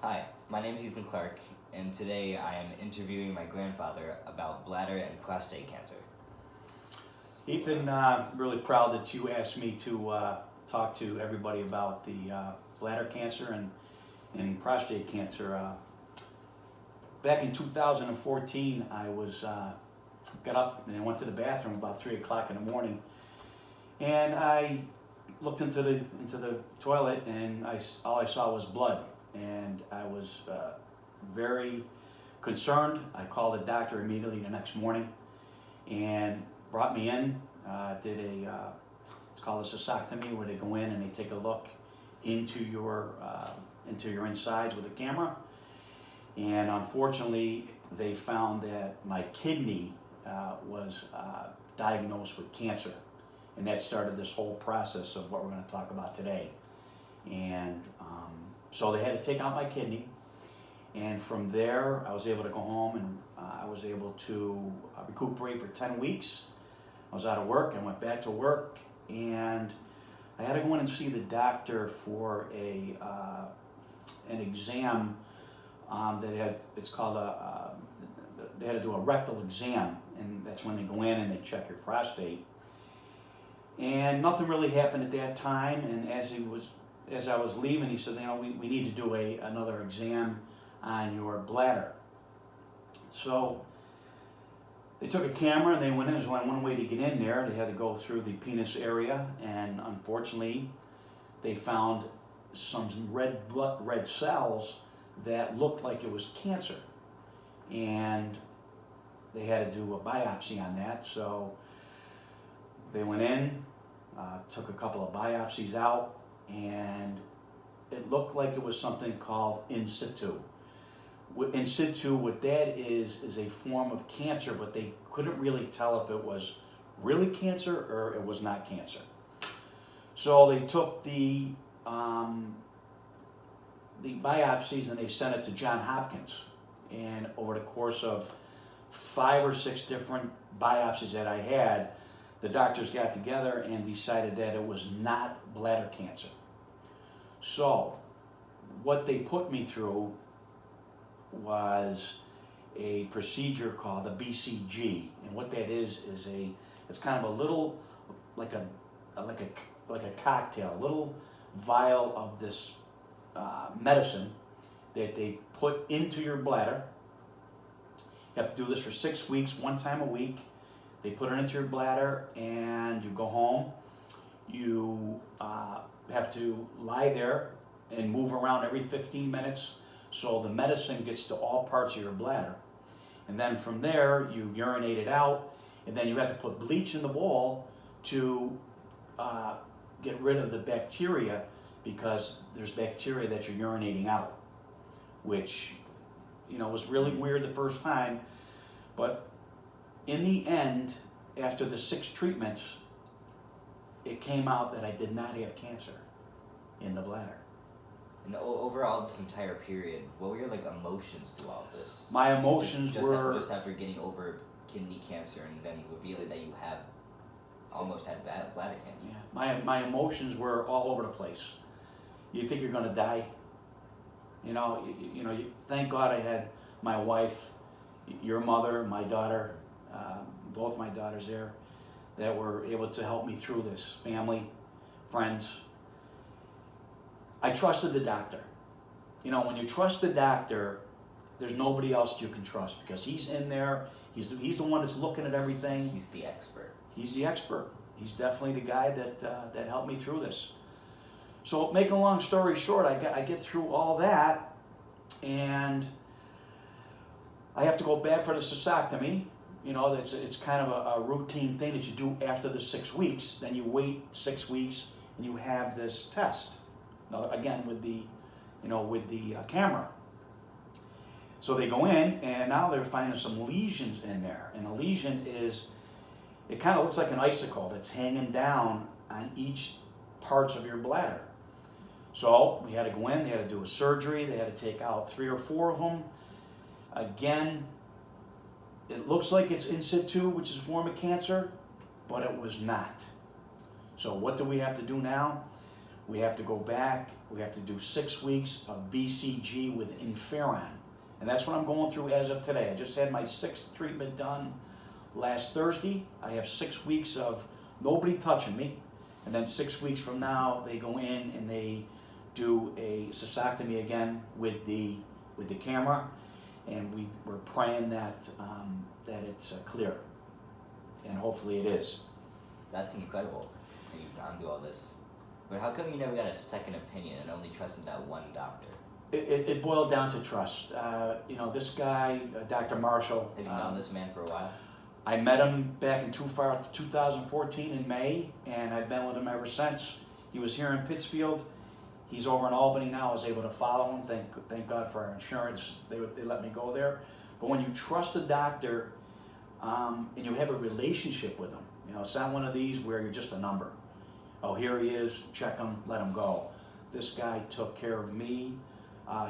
Hi, my name is Ethan Clark, and today I am interviewing my grandfather about bladder and prostate cancer. Ethan, really proud that you asked me to talk to everybody about the bladder cancer and prostate cancer. Back in 2014, I got up and I went to the bathroom about 3 o'clock in the morning, and I looked into the toilet, and all I saw was blood, and I was very concerned. I called the doctor immediately the next morning, and brought me in. Did it's called a cystectomy, where they go in and they take a look into your insides with a camera. And unfortunately, they found that my kidney was diagnosed with cancer, and that started this whole process of what we're going to talk about today. And so they had to take out my kidney, and from there I was able to go home, and I was able to recuperate for 10 weeks. I was out of work. I went back to work, and I had to go in and see the doctor for an exam it's called they had to do a rectal exam, and that's when they go in and they check your prostate. And nothing really happened at that time, and as I was leaving, he said, we need to do another exam on your bladder. So they took a camera and they went in. There's only one way to get in there. They had to go through the penis area, and unfortunately, they found some red cells that looked like it was cancer, and they had to do a biopsy on that. So they went in, took a couple of biopsies out, and it looked like it was something called in situ. In situ, what that is a form of cancer, but they couldn't really tell if it was really cancer or it was not cancer. So they took the biopsies and they sent it to Johns Hopkins. And over the course of 5 or 6 different biopsies that I had, the doctors got together and decided that it was not bladder cancer. So what they put me through was a procedure called a BCG, and what that is it's kind of a little like a cocktail, a little vial of this medicine that they put into your bladder. You have to do this for 6 weeks, 1 time a week. They put it into your bladder, and you go home. You have to lie there and move around every 15 minutes so the medicine gets to all parts of your bladder. And then from there, you urinate it out, and then you have to put bleach in the bowl to get rid of the bacteria, because there's bacteria that you're urinating out, which was really weird the first time. But in the end, after the 6 treatments, it came out that I did not have cancer in the bladder. And overall, this entire period, what were your emotions throughout this? My emotions were just after getting over kidney cancer and then revealing that you have almost had bladder cancer. Yeah, my emotions were all over the place. You think you're going to die. Thank God I had my wife, your mother, my daughter, both my daughters there, that were able to help me through this. Family, friends. I trusted the doctor. When you trust the doctor, there's nobody else you can trust, because he's in there. He's the one that's looking at everything. He's the expert. He's the expert. He's definitely the guy that helped me through this. So, making a long story short, I get through all that, and I have to go back for the cystectomy. It's kind of a routine thing that you do after the 6 weeks. Then you wait 6 weeks, and you have this test. Now, again, with the camera. So they go in, and now they're finding some lesions in there. And a lesion it kind of looks like an icicle that's hanging down on each parts of your bladder. So we had to go in, they had to do a surgery, they had to take out 3 or 4 of them. Again, it looks like it's in situ, which is a form of cancer, but it was not. So what do we have to do now? We have to go back. We have to do 6 weeks of BCG with interferon. And that's what I'm going through as of today. I just had my 6th treatment done last Thursday. I have 6 weeks of nobody touching me. And then 6 weeks from now, they go in and they do a cystectomy again with the camera. And we're praying that it's clear. And hopefully it is. That's incredible. And you've gone through all this. But how come you never got a second opinion and only trusted that one doctor? It boiled down to trust. This guy, Dr. Marshall. Have you known this man for a while? I met him back in 2014 in May, and I've been with him ever since. He was here in Pittsfield. He's over in Albany now. I was able to follow him. Thank God for our insurance. They let me go there. But when you trust a doctor and you have a relationship with him, it's not one of these where you're just a number. Oh, here he is, check him, let him go. This guy took care of me.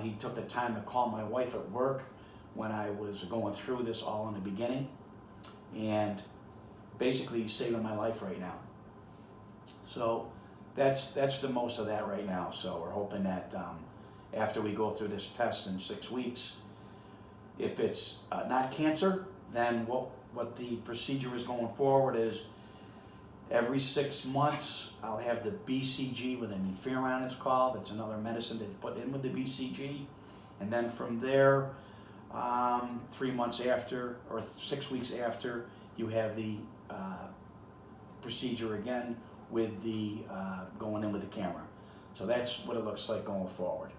He took the time to call my wife at work when I was going through this all in the beginning. And basically he's saving my life right now. So that's the most of that right now. So we're hoping that after we go through this test in 6 weeks, if it's not cancer, then what the procedure is going forward is every 6 months, I'll have the BCG with an interferon, it's called. It's another medicine they put in with the BCG. And then from there, 3 months after, or 6 weeks after, you have the procedure again with the going in with the camera. So that's what it looks like going forward.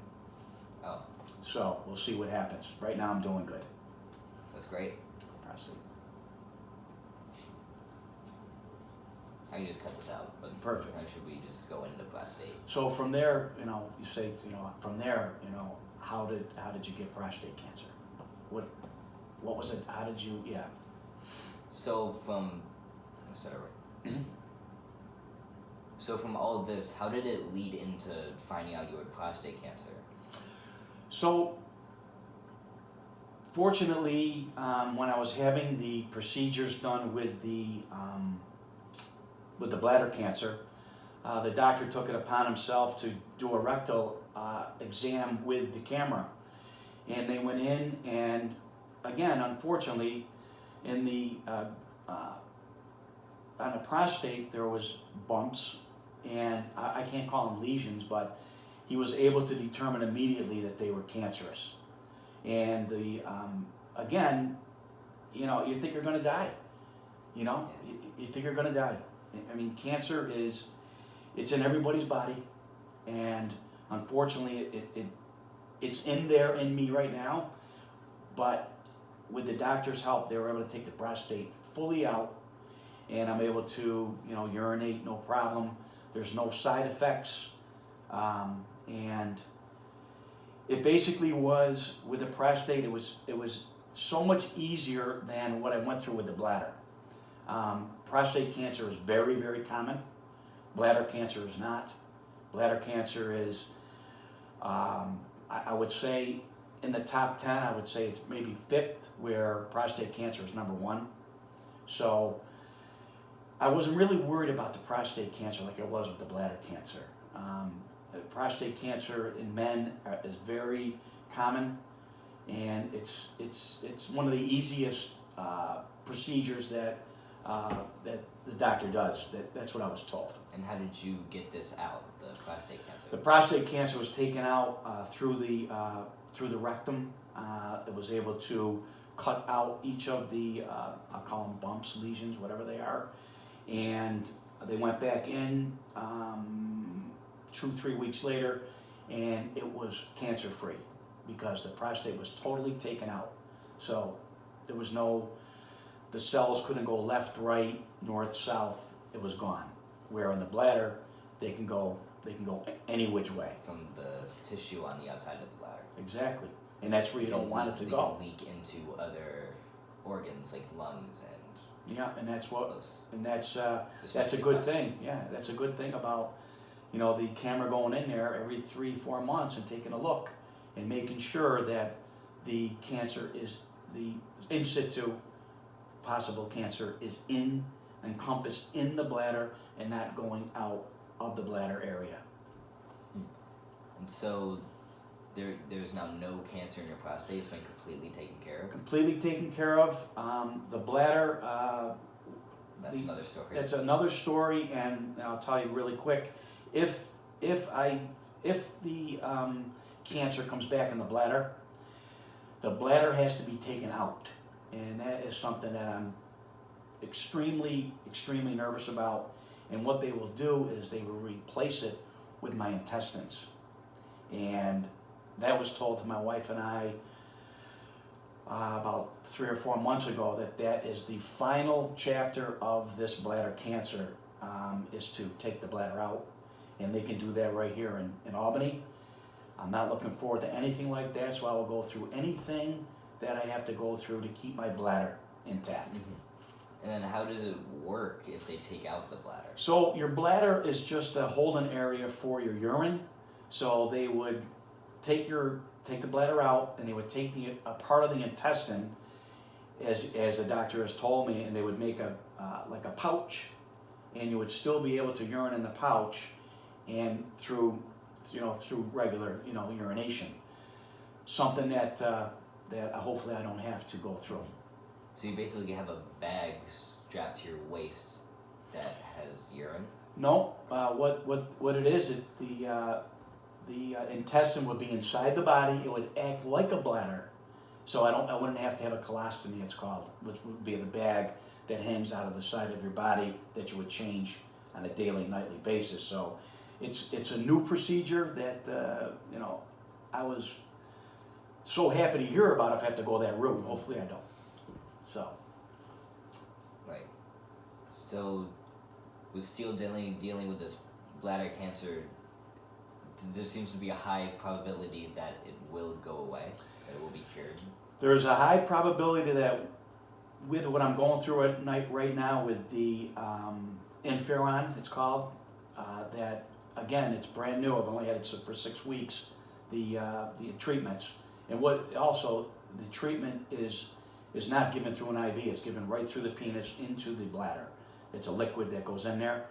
Oh. So we'll see what happens. Right now I'm doing good. That's great. Prostate. I can just cut this out, but Perfect. Or should we just go into prostate? So from there, you say, from there, how did you get prostate cancer? What was it? How did you? Yeah. So from, Mm-hmm. So from all of this, how did it lead into finding out you had prostate cancer? So fortunately, when I was having the procedures done with the bladder cancer, the doctor took it upon himself to do a rectal exam with the camera. And they went in and, again, unfortunately, in the on the prostate there was bumps, and I can't call them lesions, but he was able to determine immediately that they were cancerous. And the again, you think you're going to die. You think you're going to die. I mean, cancer it's in everybody's body, and unfortunately, it's in there in me right now. But with the doctor's help, they were able to take the prostate fully out, and I'm able to, urinate, no problem. There's no side effects, and it basically was with the prostate. It was so much easier than what I went through with the bladder. Prostate cancer is very, very common. Bladder cancer is not. Bladder cancer is, I would say, in the top 10, I would say it's maybe 5th, where prostate cancer is number 1. So I wasn't really worried about the prostate cancer like I was with the bladder cancer. Prostate cancer in men is very common, and it's one of the easiest procedures that the doctor does. That's what I was told. And how did you get this out, the prostate cancer? The prostate cancer was taken out through the rectum. It was able to cut out each of the, I'll call them bumps, lesions, whatever they are. And they went back in 2-3 weeks later, and it was cancer-free because the prostate was totally taken out. So there was the cells couldn't go left, right, north, south. It was gone. Where in the bladder, they can go any which way. From the tissue on the outside of the bladder. Exactly. And that's where you don't want it to go. They can leak into other organs like lungs and yeah, and that's what, close. and that's a good thing. Yeah, that's a good thing about, the camera going in there every 3-4 months and taking a look and making sure that the cancer is the in situ possible cancer is encompassed in the bladder and not going out of the bladder area. And so there's now no cancer in your prostate. It's been completely taken care of. Completely taken care of. The bladder. That's another story. That's another story, and I'll tell you really quick. If the cancer comes back in the bladder has to be taken out, and that is something that I'm extremely nervous about. And what they will do is they will replace it with my intestines, and that was told to my wife and I about 3 or 4 months ago, that is the final chapter of this bladder cancer, is to take the bladder out, and they can do that right here in Albany. I'm not looking forward to anything like that, so I will go through anything that I have to go through to keep my bladder intact. Mm-hmm. And then how does it work if they take out the bladder? So your bladder is just a holding area for your urine. So they would take the bladder out, and they would take a part of the intestine, as the doctor has told me, and they would make like a pouch, and you would still be able to urine in the pouch, and through regular urination, something that hopefully I don't have to go through. So you basically have a bag strapped to your waist that has urine? No, what it is, the intestine would be inside the body. It would act like a bladder, so I wouldn't have to have a colostomy, it's called, which would be the bag that hangs out of the side of your body that you would change on a daily, nightly basis. So it's a new procedure that I was so happy to hear about if I have to go that route. Hopefully I don't. So. Right. So, with Steele dealing with this bladder cancer, there seems to be a high probability that it will go away, that it will be cured. There's a high probability that with what I'm going through at night right now with the Inferon, it's called, that again, it's brand new. I've only had it for 6 weeks. The treatments, and what also the treatment is not given through an IV. It's given right through the penis into the bladder. It's a liquid that goes in there,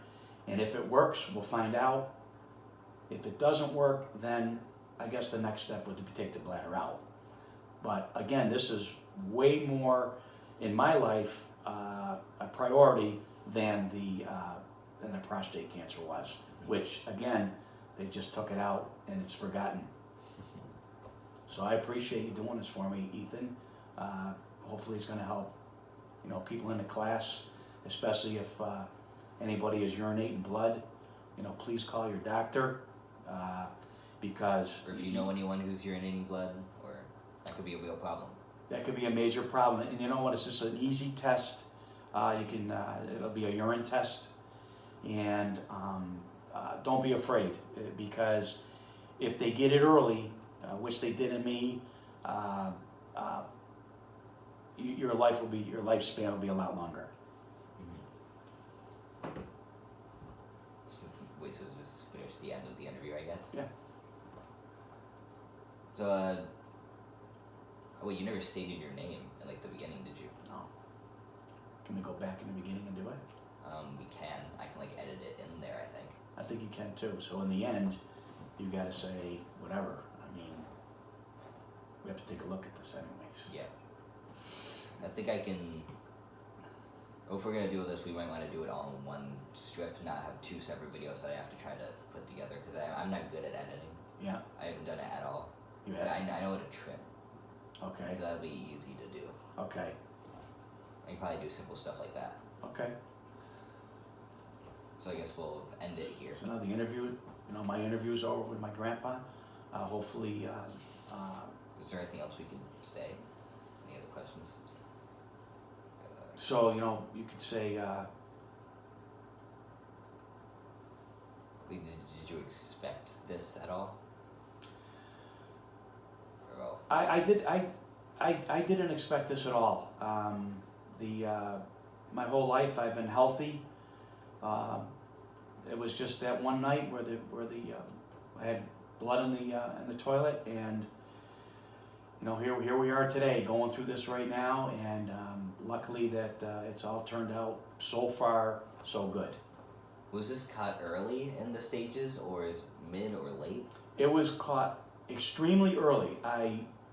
and if it works, we'll find out. If it doesn't work, then I guess the next step would be to take the bladder out. But again, this is way more in my life a priority than the prostate cancer was, which again, they just took it out and it's forgotten. So I appreciate you doing this for me, Ethan. Hopefully it's going to help, people in the class, especially if anybody is urinating blood. Please call your doctor, because... Or if you know anyone who's urinating blood, or that could be a real problem. That could be a major problem. And you know what? It's just an easy test. It'll be a urine test. And don't be afraid, because if they get it early, which they did in me, your lifespan will be a lot longer. Mm-hmm. Wait, so is this finish the end of the interview, I guess? Yeah. So, wait, you never stated your name at the beginning, did you? No. Can we go back in the beginning and do it? We can. I can edit it in there, I think. I think you can too. So in the end, you got to say whatever. I mean, we have to take a look at this anyways. Yeah. I think I can. If we're gonna do this, we might want to do it all in one strip, not have 2 separate videos that I have to try to put together, because I'm not good at editing. Yeah. I haven't done it at all. You But have? I know what to trim. Okay. So that'll be easy to do. Okay. I can probably do simple stuff like that. Okay. So I guess we'll end it here. So now the interview, my interview's over with my grandpa. Hopefully, Is there anything else we could say? Any other questions? so, you could say, Did you expect this at all? Or, well, I didn't expect this at all. My whole life I've been healthy. It was just that one night where I had blood in the toilet, and here we are today, going through this right now, and luckily that it's all turned out so far so good. Was this caught early in the stages, or is mid or late? It was caught extremely early.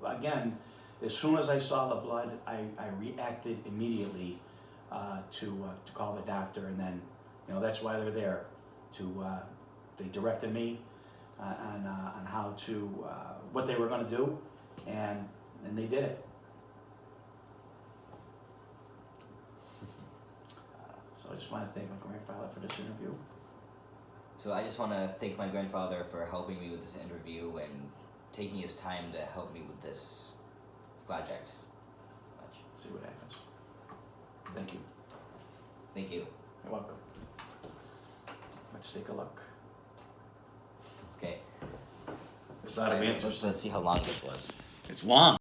Again, as soon as I saw the blood, I reacted immediately to call the doctor, and then, that's why they're there. They directed me on how to, what they were going to do, and they did it. So I just want to thank my grandfather for this interview. So I just want to thank my grandfather for helping me with this interview and taking his time to help me with this project. Let's see what happens. Thank you. Thank you. You're welcome. Let's take a look. Okay. This ought to be interesting. Let's see how long this was. It's long.